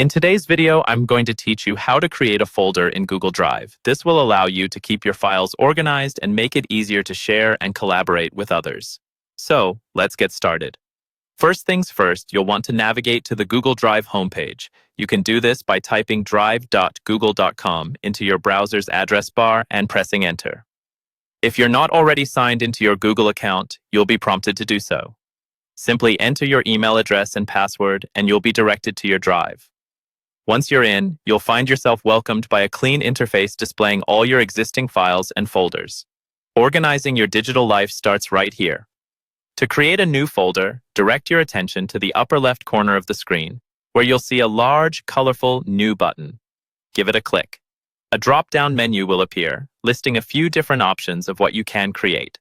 In today's video, I'm going to teach you how to create a folder in Google Drive. This will allow you to keep your files organized and make it easier to share and collaborate with others. So, let's get started. First things first, you'll want to navigate to the Google Drive homepage. You can do this by typing drive.google.com into your browser's address bar and pressing enter. If you're not already signed into your Google account, you'll be prompted to do so. Simply enter your email address and password, and you'll be directed to your Drive. Once you're in, you'll find yourself welcomed by a clean interface displaying all your existing files and folders. Organizing your digital life starts right here. To create a new folder, direct your attention to the upper left corner of the screen, where you'll see a large, colorful New button. Give it a click. A drop-down menu will appear, listing a few different options of what you can create.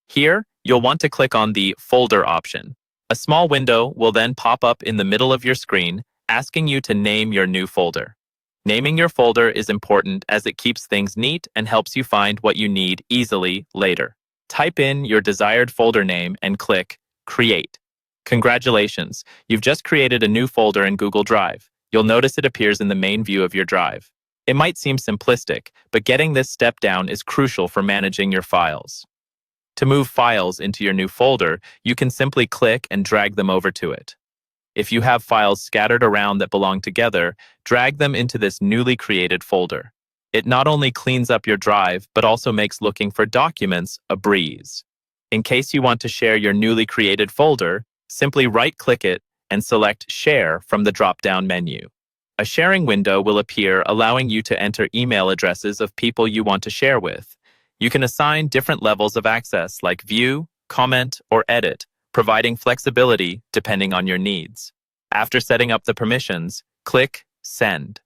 Here, you'll want to click on the Folder option. A small window will then pop up in the middle of your screen, asking you to name your new folder. Naming your folder is important as it keeps things neat and helps you find what you need easily later. Type in your desired folder name and click Create. Congratulations, you've just created a new folder in Google Drive. You'll notice it appears in the main view of your Drive. It might seem simplistic, but getting this step down is crucial for managing your files. To move files into your new folder, you can simply click and drag them over to it. If you have files scattered around that belong together, drag them into this newly created folder. It not only cleans up your Drive, but also makes looking for documents a breeze. In case you want to share your newly created folder, simply right-click it and select Share from the drop-down menu. A sharing window will appear, allowing you to enter email addresses of people you want to share with. You can assign different levels of access like View, Comment, or Edit, providing flexibility depending on your needs. After setting up the permissions, click Send.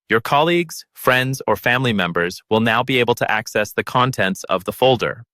Your colleagues, friends, or family members will now be able to access the contents of the folder.